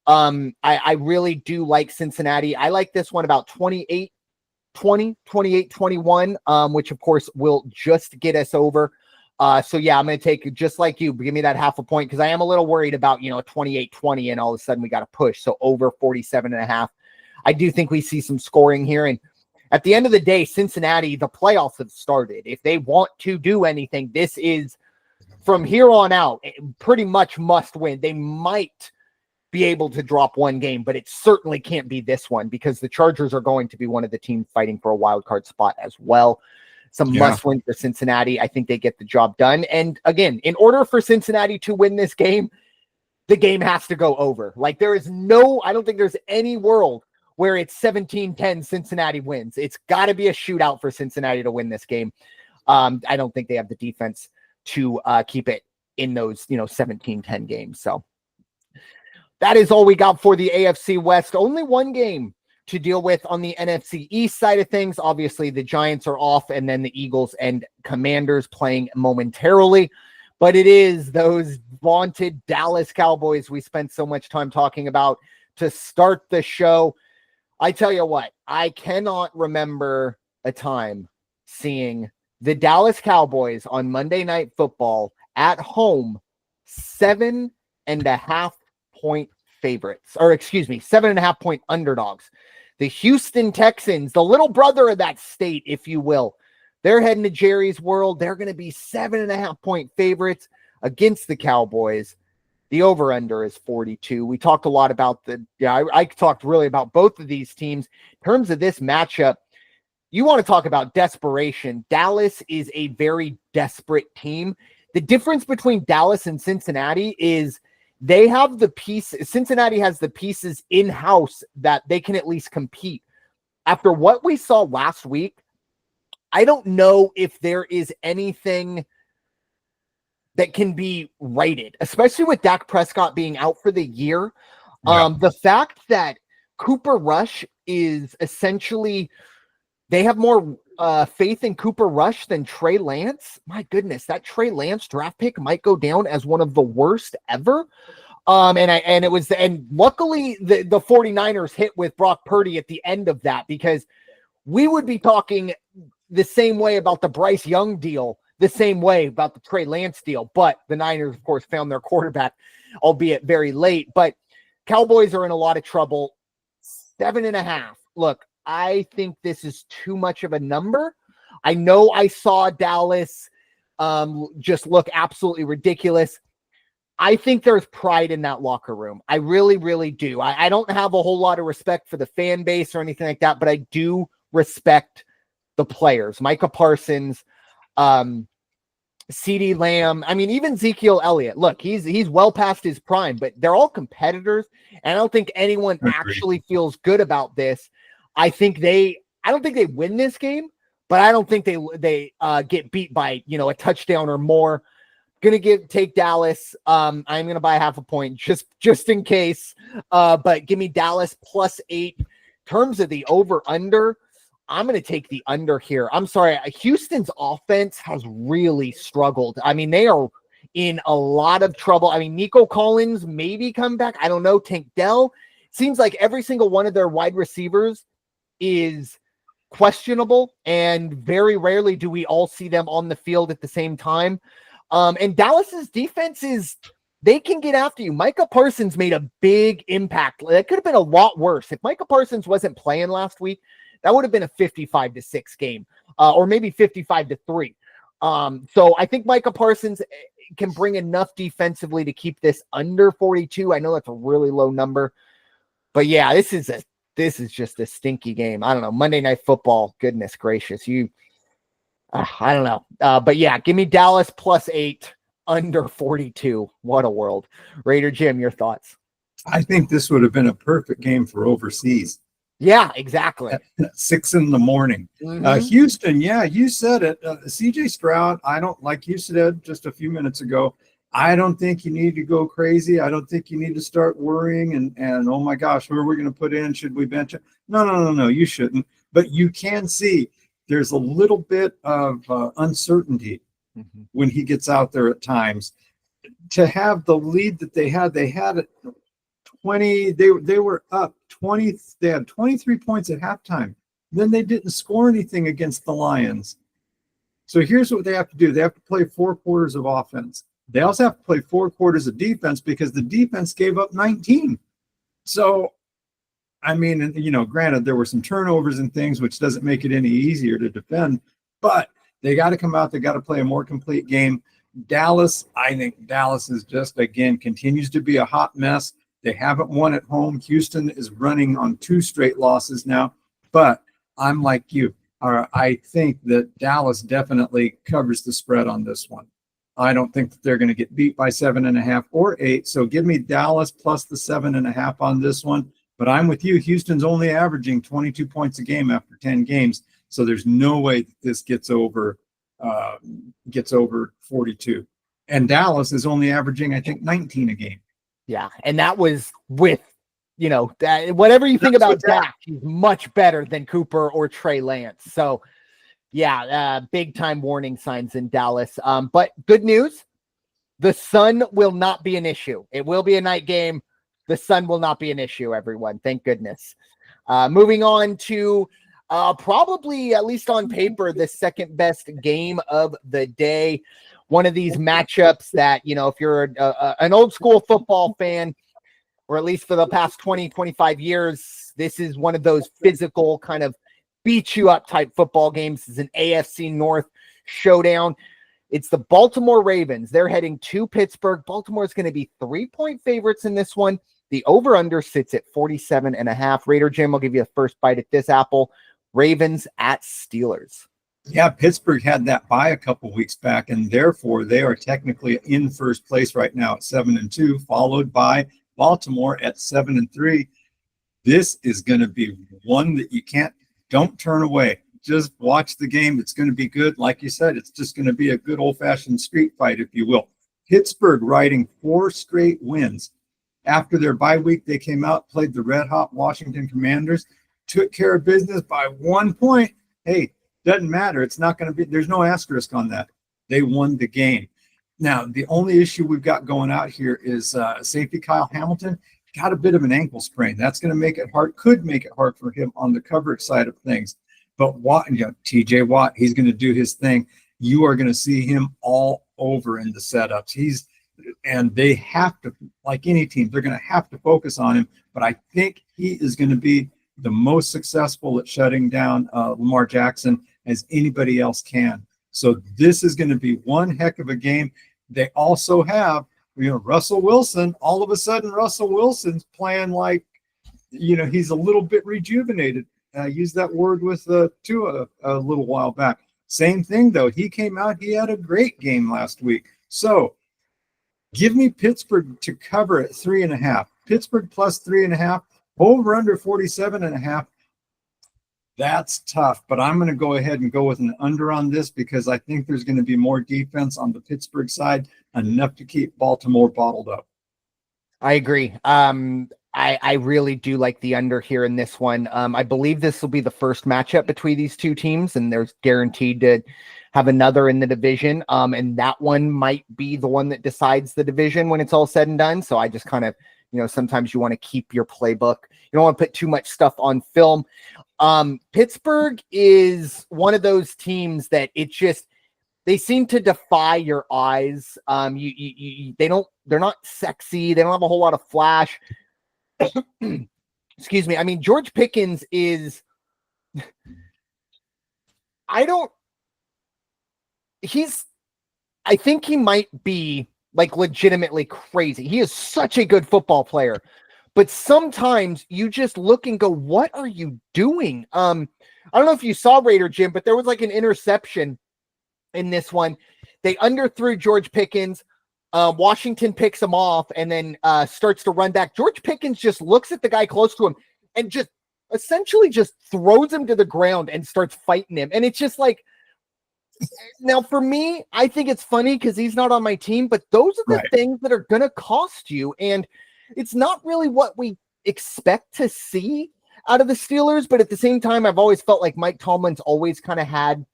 I really do like Cincinnati. I like this one about 28-20, 28-21, which of course will just get us over. So yeah, I'm going to take, just like you, give me that 0.5 point, because I am a little worried about, 28-20 and all of a sudden we got to push. So over 47.5. I do think we see some scoring here. And at the end of the day, Cincinnati, the playoffs have started. If they want to do anything, this is from here on out, pretty much must win. They might be able to drop one game, but it certainly can't be this one, because the Chargers are going to be one of the teams fighting for a wild card spot as well. Some must win for Cincinnati. I think they get the job done. And again, in order for Cincinnati to win this game, the game has to go over. Like, I don't think there's any world where it's 17-10 Cincinnati wins. It's got to be a shootout for Cincinnati to win this game. I don't think they have the defense to keep it in those, 17-10 games. So that is all we got for the AFC West. Only one game to deal with on the NFC East side of things. Obviously, the Giants are off, and then the Eagles and Commanders playing momentarily. But it is those vaunted Dallas Cowboys we spent so much time talking about to start the show. I tell you what, I cannot remember a time seeing the Dallas Cowboys on Monday Night Football at home 7.5 point favorites, or 7.5 point underdogs. The Houston Texans, the little brother of that state, if you will, they're heading to Jerry's World. They're going to be 7.5 point favorites against the Cowboys. The over-under is 42. We talked a lot about I talked really about both of these teams. In terms of this matchup, you want to talk about desperation. Dallas is a very desperate team. The difference between Dallas and Cincinnati is they have the pieces. Cincinnati has the pieces in-house that they can at least compete. After what we saw last week, I don't know if there is anything that can be righted, especially with Dak Prescott being out for the year. Yeah. The fact that Cooper Rush is essentially, they have more faith in Cooper Rush than Trey Lance. My goodness, that Trey Lance draft pick might go down as one of the worst ever. And luckily the 49ers hit with Brock Purdy at the end of that, because we would be talking the same way about the Bryce Young deal, the same way about the Trey Lance deal. But the Niners, of course, found their quarterback, albeit very late. But Cowboys are in a lot of trouble. 7.5. Look, I think this is too much of a number. I know I saw Dallas just look absolutely ridiculous. I think there's pride in that locker room. I really, really do. I don't have a whole lot of respect for the fan base or anything like that, but I do respect the players. Micah Parsons, CeeDee Lamb. I mean, even Ezekiel Elliott. Look, he's well past his prime, but they're all competitors, and I don't think anyone actually feels good about this. I don't think they win this game, but I don't think they get beat by, a touchdown or more. Take Dallas. I'm gonna buy half a point just in case. But give me Dallas +8. In terms of the over/under, I'm gonna take the under here. I'm sorry, Houston's offense has really struggled. I mean, they are in a lot of trouble. I mean, Nico Collins maybe come back. I don't know. Tank Dell. Seems like every single one of their wide receivers is questionable, and very rarely do we all see them on the field at the same time. And Dallas's defense they can get after you. Micah Parsons made a big impact. That could have been a lot worse. If Micah Parsons wasn't playing last week, that would have been a 55-6 game, or maybe 55-3. So I think Micah Parsons can bring enough defensively to keep this under 42. I know that's a really low number, but yeah, this is just a stinky game. I don't know. Monday Night Football. Goodness gracious. I don't know. But yeah, give me Dallas +8 under 42. What a world. Raider Jim, your thoughts? I think this would have been a perfect game for overseas. Yeah, exactly. At 6 a.m. Mm-hmm. Houston, yeah, you said it. CJ Stroud, I don't, like you said just a few minutes ago, I don't think you need to go crazy. I don't think you need to start worrying and oh my gosh, who are we going to put in? Should we bench it? No, you shouldn't. But you can see there's a little bit of uncertainty when he gets out there at times. To have the lead that they had it 20, they were up 20, they had 23 points at halftime. Then they didn't score anything against the Lions. So here's what they have to do. They have to play 4 quarters of offense. They also have to play 4 quarters of defense because the defense gave up 19. So, I mean, granted, there were some turnovers and things, which doesn't make it any easier to defend, but they got to come out. They got to play a more complete game. Dallas, I think Dallas is just, again, continues to be a hot mess. They haven't won at home. Houston is running on 2 straight losses now, but I'm like you. I think that Dallas definitely covers the spread on this one. I don't think that they're going to get beat by 7.5 or 8. So give me Dallas plus the 7.5 on this one. But I'm with you. Houston's only averaging 22 points a game after 10 games. So there's no way that this gets over 42. And Dallas is only averaging, I think, 19 a game. Yeah. And that was with, whatever you think about Dak, he's much better than Cooper or Trey Lance. So yeah, big time warning signs in Dallas. But good news, the sun will not be an issue. It will be a night game. The sun will not be an issue, everyone. Thank goodness. Moving on to probably, at least on paper, the second best game of the day. One of these matchups that, if you're an old school football fan, or at least for the past 20, 25 years, this is one of those physical kind of beat you up type football games. It's an AFC North showdown. It's the Baltimore Ravens. They're heading to Pittsburgh. Baltimore's going to be 3-point favorites in this one. The over-under sits at 47.5. Raider Jim, I'll give you a first bite at this apple. Ravens at Steelers. Yeah, Pittsburgh had that bye a couple weeks back, and therefore they are technically in first place right now at 7-2, followed by Baltimore at 7-3. This is going to be one that you don't turn away. Just watch the game. It's going to be good. Like you said, it's just going to be a good old-fashioned street fight, if you will. Pittsburgh riding 4 straight wins. After their bye week, they came out, played the red-hot Washington Commanders, took care of business by 1 point. Hey, doesn't matter. It's not going to be – there's no asterisk on that. They won the game. Now, the only issue we've got going out here is safety Kyle Hamilton got a bit of an ankle sprain. That's going to make it hard, could make it hard for him on the coverage side of things. But Watt, TJ Watt, he's going to do his thing. You are going to see him all over in the setups. And they have to, like any team, they're going to have to focus on him. But I think he is going to be the most successful at shutting down Lamar Jackson as anybody else can. So this is going to be one heck of a game. They also have, Russell Wilson. All of a sudden, Russell Wilson's playing like, he's a little bit rejuvenated. I used that word with Tua a little while back. Same thing, though. He came out. He had a great game last week. So give me Pittsburgh to cover at 3.5. Pittsburgh plus 3.5. Over under 47.5. That's tough, but I'm going to go ahead and go with an under on this because I think there's going to be more defense on the Pittsburgh side, enough to keep Baltimore bottled up. I agree. I really do like the under here in this one. I believe this will be the first matchup between these two teams, and there's guaranteed to have another in the division. And that one might be the one that decides the division when it's all said and done. So I just kind of, sometimes you want to keep your playbook. You don't want to put too much stuff on film. Pittsburgh is one of those teams that they seem to defy your eyes. They're not sexy. They don't have a whole lot of flash. Excuse me. I mean, George Pickens I think he might be like legitimately crazy. He is such a good football player. But sometimes you just look and go, what are you doing? I don't know if you saw Raider Jim, but there was like an interception in this one. They underthrew George Pickens. Washington picks him off and then starts to run back. George Pickens just looks at the guy close to him and just essentially just throws him to the ground and starts fighting him. And it's just like, now for me, I think it's funny because he's not on my team, but those are the things that are going to cost you. And it's not really what we expect to see out of the Steelers, but at the same time, I've always felt like Mike Tomlin's always kind of had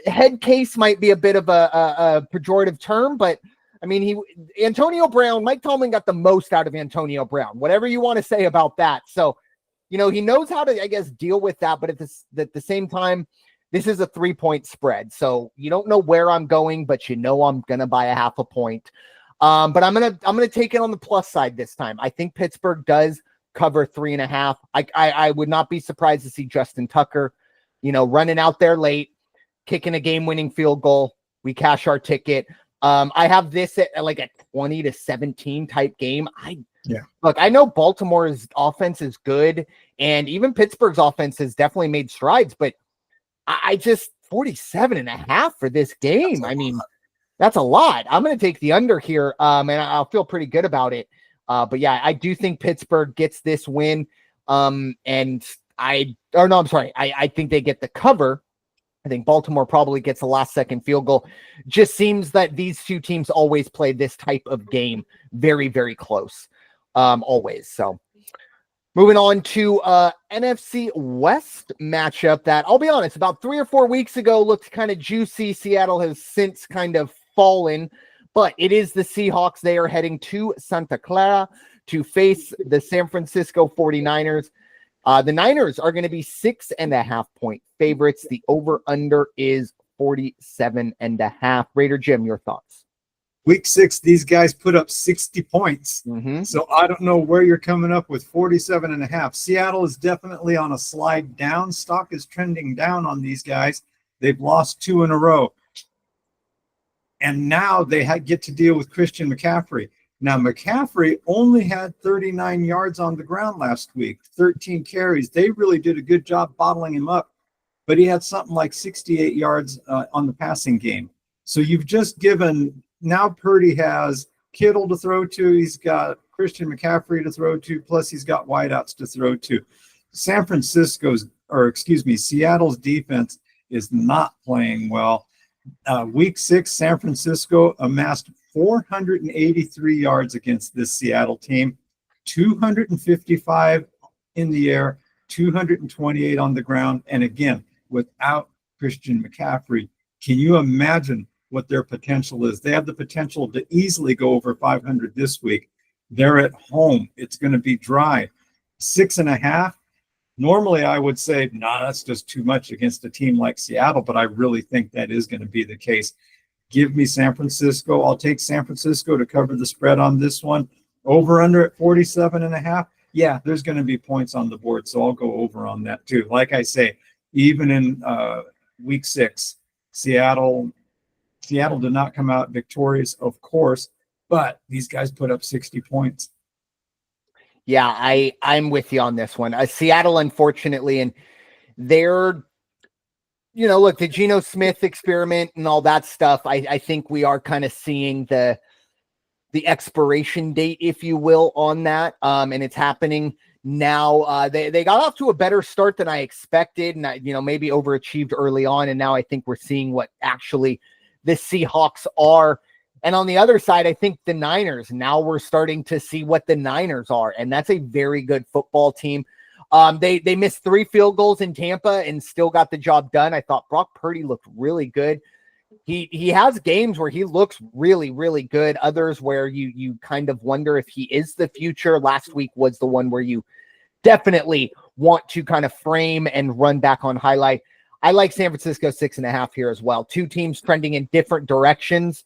head case might be a bit of a pejorative term, but I mean, Mike Tomlin got the most out of Antonio Brown, whatever you want to say about that. So, he knows how to, I guess, deal with that. But at the same time, this is a 3-point spread. So you don't know where I'm going, but I'm going to buy a 0.5 point. But I'm gonna take it on the plus side this time. I think Pittsburgh does cover 3.5. I would not be surprised to see Justin Tucker, running out there late, kicking a game-winning field goal. We cash our ticket. I have this at like a 20-17 type game. Look, I know Baltimore's offense is good, and even Pittsburgh's offense has definitely made strides, but I just 47.5 for this game. I mean, that's a lot. I'm going to take the under here, and I'll feel pretty good about it. But yeah, I do think Pittsburgh gets this win. I think they get the cover. I think Baltimore probably gets a last-second field goal. Just seems that these two teams always play this type of game very, very close, always. So moving on to NFC West matchup that, I'll be honest, about 3 or 4 weeks ago looked kind of juicy. Seattle has since kind of fallen, but it is the Seahawks. They are heading to Santa Clara to face the San Francisco 49ers. The Niners are going to be 6.5 point favorites. The over-under is 47.5. Raider Jim, your thoughts? Week 6, these guys put up 60 points. So I don't know where you're coming up with 47.5. Seattle is definitely on a slide down. Stock is trending down on these guys. They've lost 2 in a row. And now they get to deal with Christian McCaffrey. Now, McCaffrey only had 39 yards on the ground last week, 13 carries. They really did a good job bottling him up, but he had something like 68 yards on the passing game. So you've just given, now Purdy has Kittle to throw to. He's got Christian McCaffrey to throw to, plus he's got wideouts to throw to. Seattle's defense is not playing well. Week 6, San Francisco amassed 483 yards against this Seattle team, 255 in the air, 228 on the ground. And again, without Christian McCaffrey, can you imagine what their potential is. They have the potential to easily go over 500 this week. They're at home. It's going to be dry. 6.5. Normally, I would say, nah, that's just too much against a team like Seattle, but I really think that is going to be the case. Give me San Francisco. I'll take San Francisco to cover the spread on this one. Over under at 47.5. Yeah, there's going to be points on the board, so I'll go over on that too. Like I say, even in week 6, Seattle did not come out victorious, of course, but these guys put up 60 points. Yeah, I'm with you on this one. Seattle, unfortunately, and they're, look, the Geno Smith experiment and all that stuff. I think we are kind of seeing the expiration date, if you will, on that. And it's happening now. They got off to a better start than I expected, and maybe overachieved early on. And now I think we're seeing what actually the Seahawks are. And on the other side, I think the Niners, now we're starting to see what the Niners are. And that's a very good football team. They missed 3 field goals in Tampa and still got the job done. I thought Brock Purdy looked really good. He has games where he looks really, really good. Others where you kind of wonder if he is the future. Last week was the one where you definitely want to kind of frame and run back on highlight. I like San Francisco 6.5 here as well. 2 teams trending in different directions.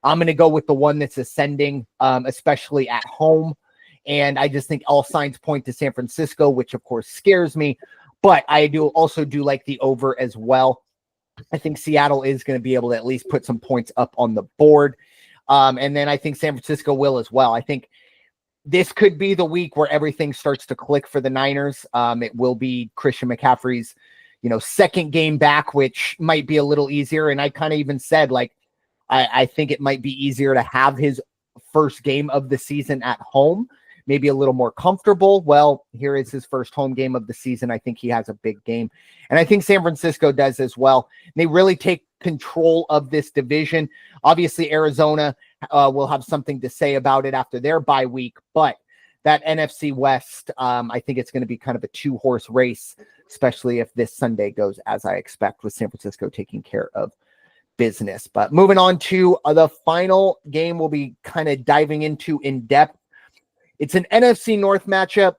I'm going to go with the one that's ascending, especially at home. And I just think all signs point to San Francisco, which of course scares me. But I also do like the over as well. I think Seattle is going to be able to at least put some points up on the board. And then I think San Francisco will as well. I think this could be the week where everything starts to click for the Niners. It will be Christian McCaffrey's, second game back, which might be a little easier. And I kind of even said, I think it might be easier to have his first game of the season at home, maybe a little more comfortable. Well, here is his first home game of the season. I think he has a big game. And I think San Francisco does as well. They really take control of this division. Obviously, Arizona will have something to say about it after their bye week. But that NFC West, I think it's going to be kind of a 2-horse race, especially if this Sunday goes as I expect, with San Francisco taking care of business. But moving on to the final game we'll be kind of diving into in depth. It's an NFC North matchup.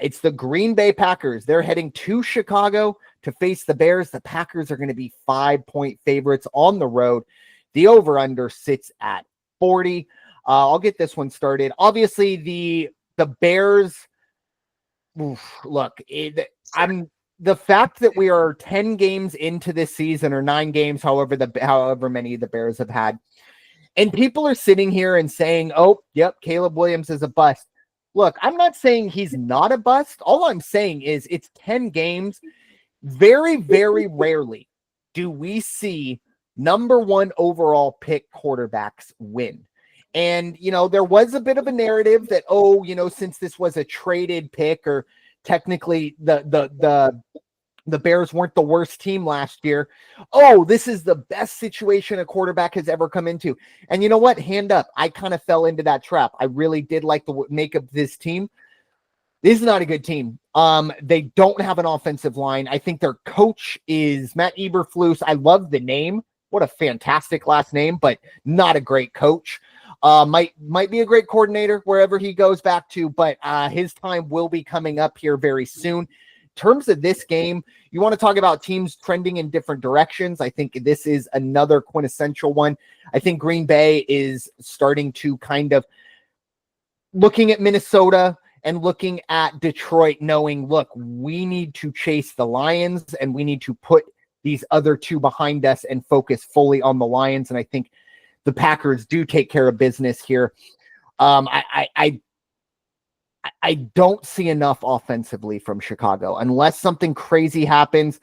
It's the Green Bay Packers. They're heading to Chicago to face the Bears. The Packers are going to be 5-point favorites on the road. The over-under sits at 40. I'll get this one started. Obviously, the Bears, the fact that we are 10 games into this season, or 9 games, however many the Bears have had, and people are sitting here and saying, oh, yep, Caleb Williams is a bust. Look, I'm not saying he's not a bust. All I'm saying is it's 10 games. Very, very rarely do we see number 1 overall pick quarterbacks win. And, there was a bit of a narrative that, since this was a traded pick, or technically the Bears weren't the worst team last year, oh, this is the best situation a quarterback has ever come into. And you know what? Hand up. I kind of fell into that trap. I really did like the makeup of this team. This is not a good team. They don't have an offensive line. I think their coach is Matt Eberflus. I love the name. What a fantastic last name, but not a great coach. Might be a great coordinator wherever he goes back to, but his time will be coming up here very soon. In terms of this game, you want to talk about teams trending in different directions. I think this is another quintessential one. I think Green Bay is starting to kind of looking at Minnesota and looking at Detroit, knowing, look, we need to chase the Lions and we need to put these other 2 behind us and focus fully on the Lions. And I think the Packers do take care of business here. I don't see enough offensively from Chicago unless something crazy happens.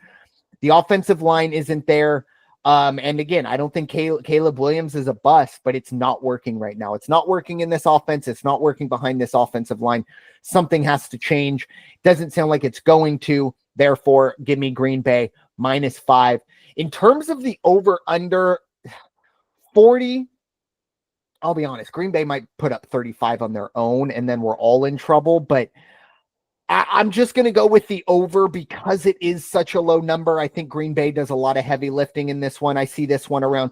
The offensive line isn't there. And again, I don't think Caleb Williams is a bust, but it's not working right now. It's not working in this offense. It's not working behind this offensive line. Something has to change. Doesn't sound like it's going to. Therefore, give me Green Bay -5. In terms of the over-under 40, I'll be honest, Green Bay might put up 35 on their own, and then we're all in trouble. But I'm just going to go with the over because it is such a low number. I think Green Bay does a lot of heavy lifting in this one. I see this one around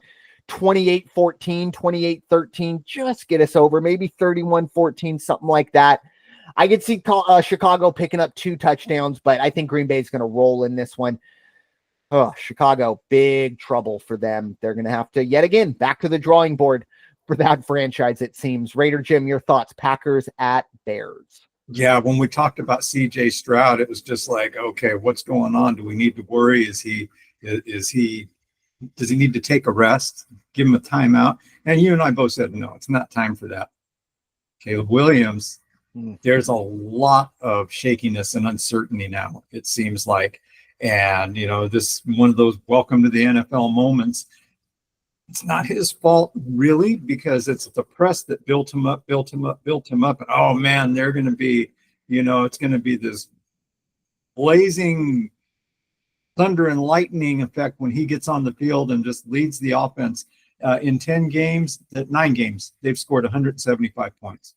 28-14, 28-13, just get us over, maybe 31-14, something like that. I could see Chicago picking up 2 touchdowns, but I think Green Bay is going to roll in this one. Oh, Chicago, big trouble for them. They're going to have to, yet again, back to the drawing board for that franchise, it seems. Raider Jim, your thoughts? Packers at Bears. Yeah, when we talked about CJ Stroud, it was just like, okay, what's going on? Do we need to worry? Does he need to take a rest? Give him a timeout? And you and I both said, no, it's not time for that. Caleb Williams, there's a lot of shakiness and uncertainty now, it seems like. And, this one of those welcome to the NFL moments. It's not his fault, really, because it's the press that built him up. And, oh, man, they're going to be, it's going to be this blazing thunder and lightning effect when he gets on the field and just leads the offense. In 9 games, they've scored 175 points.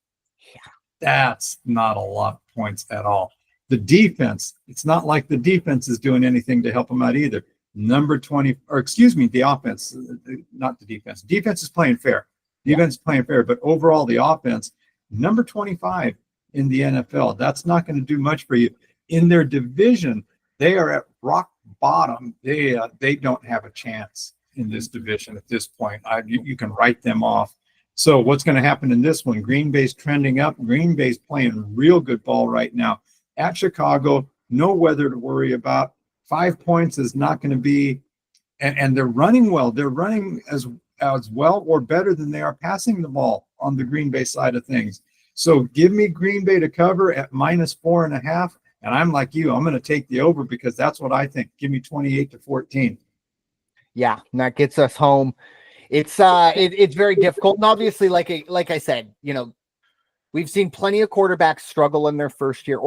Yeah. That's not a lot of points at all. The defense, it's not like the defense is doing anything to help them out either. The offense, not the defense. Defense is playing fair. But overall, the offense, number 25 in the NFL, that's not going to do much for you. In their division, they are at rock bottom. They don't have a chance in this division at this point. You can write them off. So what's going to happen in this one? Green Bay's trending up. Green Bay's playing real good ball right now. At Chicago, no weather to worry about. 5 points is not going to be, and they're running well. They're running as well or better than they are passing the ball on the Green Bay side of things. So give me Green Bay to cover at -4.5. And I'm like you, I'm going to take the over because that's what I think. Give me 28-14. Yeah, and that gets us home. It's very difficult. And obviously, like I said, we've seen plenty of quarterbacks struggle in their first year.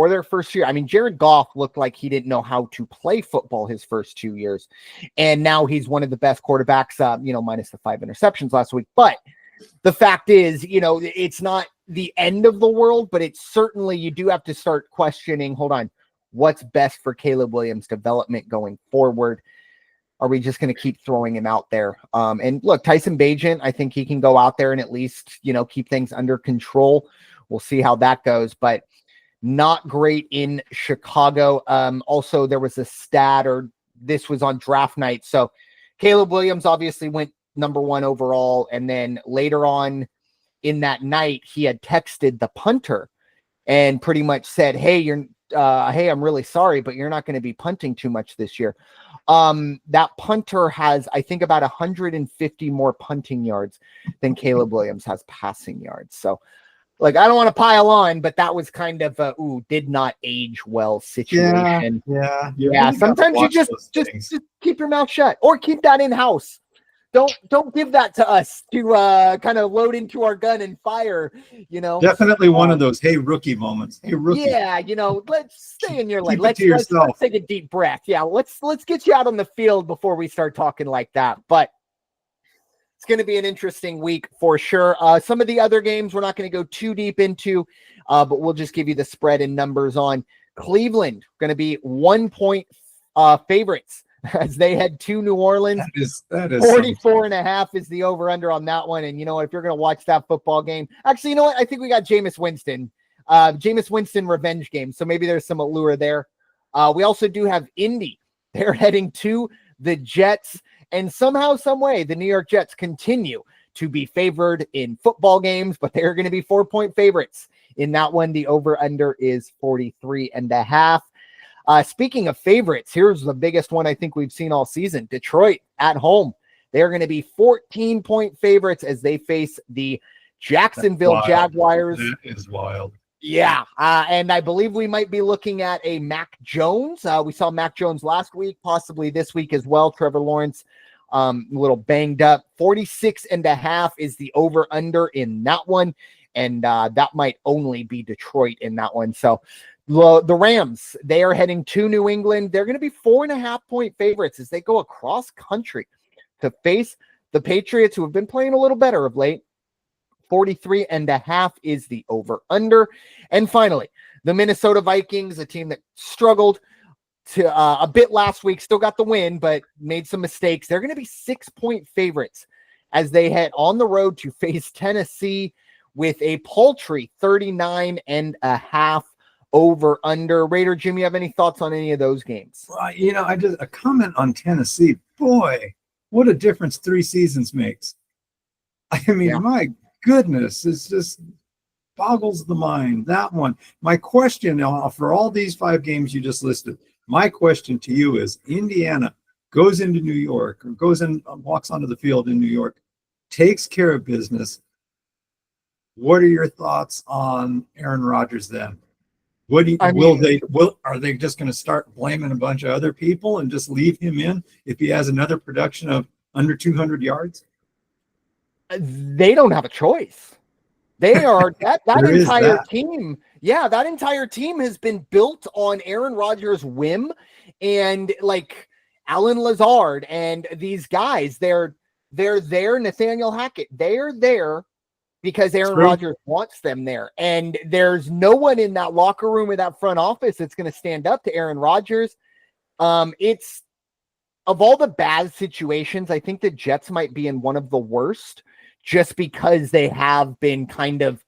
I mean, Jared Goff looked like he didn't know how to play football his first 2 years. And now he's one of the best quarterbacks, minus the 5 interceptions last week. But the fact is, it's not the end of the world, but it's certainly, you do have to start questioning, hold on, what's best for Caleb Williams' development going forward? Are we just going to keep throwing him out there? And look, Tyson Bagent, I think he can go out there and at least, keep things under control. We'll see how that goes, but not great in Chicago. Also, there was a stat, or this was on draft night. So Caleb Williams obviously went number 1 overall. And then later on in that night, he had texted the punter and pretty much said, hey, I'm really sorry, but you're not going to be punting too much this year. That punter has, I think, about 150 more punting yards than Caleb Williams has passing yards. So, I don't want to pile on, but that was kind of did not age well situation. Yeah. Really sometimes you just keep your mouth shut or keep that in house. Don't give that to us to kind of load into our gun and fire, Definitely one of those, hey, rookie moments. Hey, rookie. Yeah, let's stay in your lane. Let's take a deep breath. Yeah, let's get you out on the field before we start talking like that. But it's going to be an interesting week for sure. Some of the other games we're not going to go too deep into, but we'll just give you the spread and numbers on. Cleveland going to be 1-point favorites as they head to New Orleans. That is 44.5 is the over-under on that one. And you know what? If you're going to watch that football game, actually, you know what? I think we got Jameis Winston revenge game. So maybe there's some allure there. We also do have Indy. They're heading to the Jets. And somehow, some way, the New York Jets continue to be favored in football games, but they're going to be 4-point favorites. In that one, the over-under is 43.5. Speaking of favorites, here's the biggest one I think we've seen all season. Detroit at home. They're going to be 14-point favorites as they face the Jacksonville Jaguars. That is wild. Yeah, and I believe we might be looking at a Mac Jones. We saw Mac Jones last week, possibly this week as well. Trevor Lawrence, a little banged up. 46.5 is the over-under in that one, and that might only be Detroit in that one. So the Rams, they are heading to New England. They're going to be 4.5-point favorites as they go across country to face the Patriots, who have been playing a little better of late. 43.5 is the over-under. And finally, the Minnesota Vikings, a team that struggled to a bit last week, still got the win, but made some mistakes. They're going to be 6-point favorites as they head on the road to face Tennessee with a paltry 39.5 over under. Raider Jim, you have any thoughts on any of those games? Well, I just a comment on Tennessee. Boy, what a difference 3 seasons makes. I mean, my goodness, it's just boggles the mind. That one. My question for all these 5 games you just listed, my question to you is: Indiana goes into New York, or walks onto the field in New York, takes care of business. What are your thoughts on Aaron Rodgers then? Are they just going to start blaming a bunch of other people and just leave him in if he has another production of under 200 yards? They don't have a choice. They are that entire team. Yeah, that entire team has been built on Aaron Rodgers' whim, and like Alan Lazard and these guys, they're there. Nathaniel Hackett, they're there because Aaron Rodgers wants them there. And there's no one in that locker room or that front office that's going to stand up to Aaron Rodgers. It's of all the bad situations, I think the Jets might be in one of the worst, just because they have been kind of,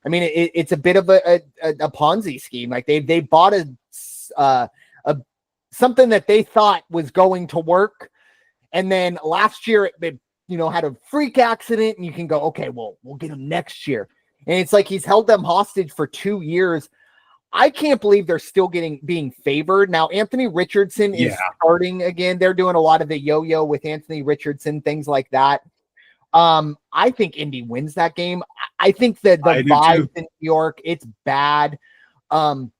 I mean, it's a bit of a Ponzi scheme. Like they bought a something that they thought was going to work. And then last year it had a freak accident, and you can go, okay, well, we'll get him next year. And it's like he's held them hostage for 2 years. I can't believe they're still being favored. Now, Anthony Richardson is starting again. They're doing a lot of the yo-yo with Anthony Richardson, things like that. I think Indy wins that game. I think that the vibes in New York, it's bad. And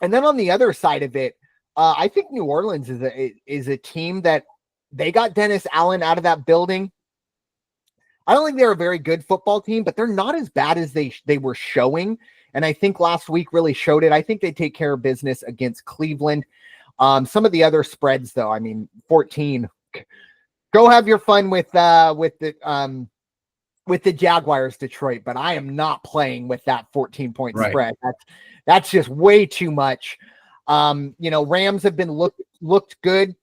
then on the other side of it, I think New Orleans is a team that they got Dennis Allen out of that building. I don't think they're a very good football team, but they're not as bad as they were showing. And I think last week really showed it. I think they take care of business against Cleveland. Some of the other spreads, though, I mean, 14. Go have your fun with the Jaguars, Detroit, but I am not playing with that 14-point spread. That's just way too much. Rams have been looked good,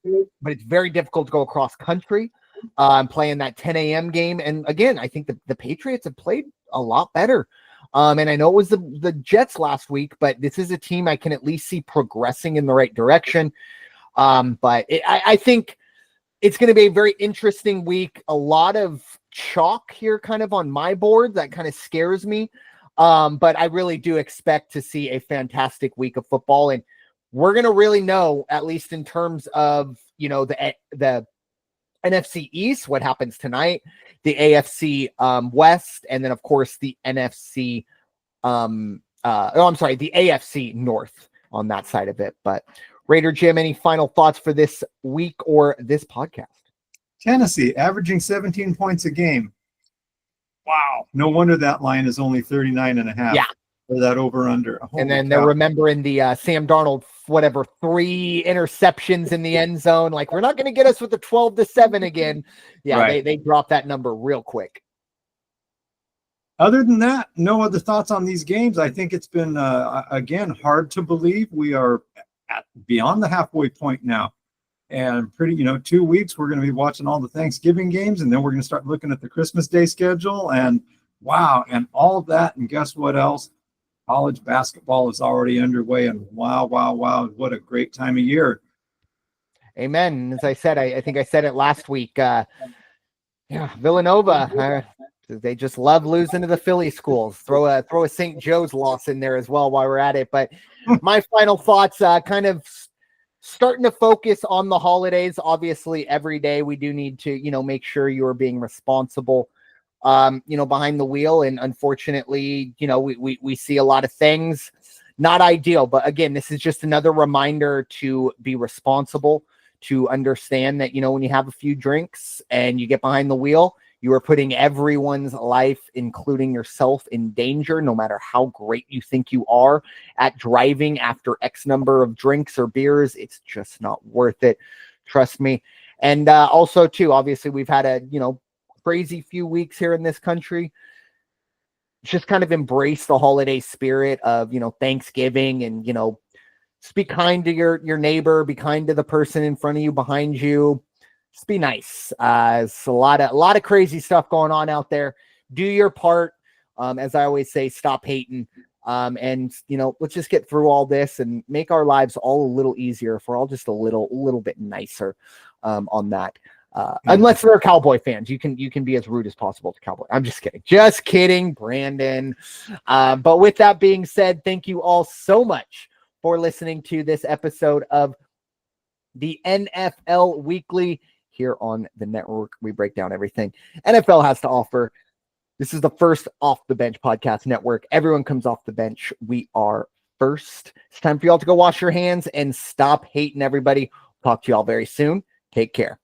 but it's very difficult to go across country. Playing that 10 a.m. game, and again, I think the Patriots have played a lot better. And I know it was the Jets last week, but this is a team I can at least see progressing in the right direction. But I think it's going to be a very interesting week. A lot of chalk here kind of on my board. That kind of scares me. But I really do expect to see a fantastic week of football. And we're going to really know, at least in terms of, the NFC East, what happens tonight, the AFC West, and then of course the NFC the AFC North on that side of it. But Raider Jim, any final thoughts for this week or this podcast? Tennessee averaging 17 points a game. Wow. No wonder that line is only 39.5. Yeah. For that over under. And then they're remembering the Sam Darnold, 3 interceptions in the end zone. Like, we're not going to get us with the 12-7 again. Yeah, they dropped that number real quick. Other than that, no other thoughts on these games. I think it's been, again, hard to believe we are beyond the halfway point now. And 2 weeks, we're going to be watching all the Thanksgiving games, and then we're going to start looking at the Christmas Day schedule. And wow, and all of that. And guess what else? College basketball is already underway, and wow, what a great time of year. Amen. As I said, I think I said it last week. Villanova, they just love losing to the Philly schools. Throw a St. Joe's loss in there as well while we're at it. But my final thoughts, kind of starting to focus on the holidays. Obviously, every day we do need to, make sure you are being responsible. Behind the wheel. And unfortunately, we see a lot of things not ideal, but again, this is just another reminder to be responsible, to understand that, when you have a few drinks and you get behind the wheel, you are putting everyone's life, including yourself, in danger, no matter how great you think you are at driving after X number of drinks or beers. It's just not worth it. Trust me. And also too, obviously we've had a, crazy few weeks here in this country. Just kind of embrace the holiday spirit of, Thanksgiving, and, just be kind to your neighbor, be kind to the person in front of you, behind you, just be nice. It's a lot of crazy stuff going on out there. Do your part. As I always say, stop hating. And let's just get through all this and make our lives all a little easier if we're all just a little bit nicer on that. Unless they're Cowboy fans, you can be as rude as possible to Cowboy. I'm just kidding, Brandon. But with that being said, thank you all so much for listening to this episode of the NFL Weekly here on the network. We break down everything NFL has to offer. This is the First Off the Bench podcast network. Everyone comes off the bench. We are first. It's time for y'all to go wash your hands and stop hating everybody. Talk to y'all very soon. Take care.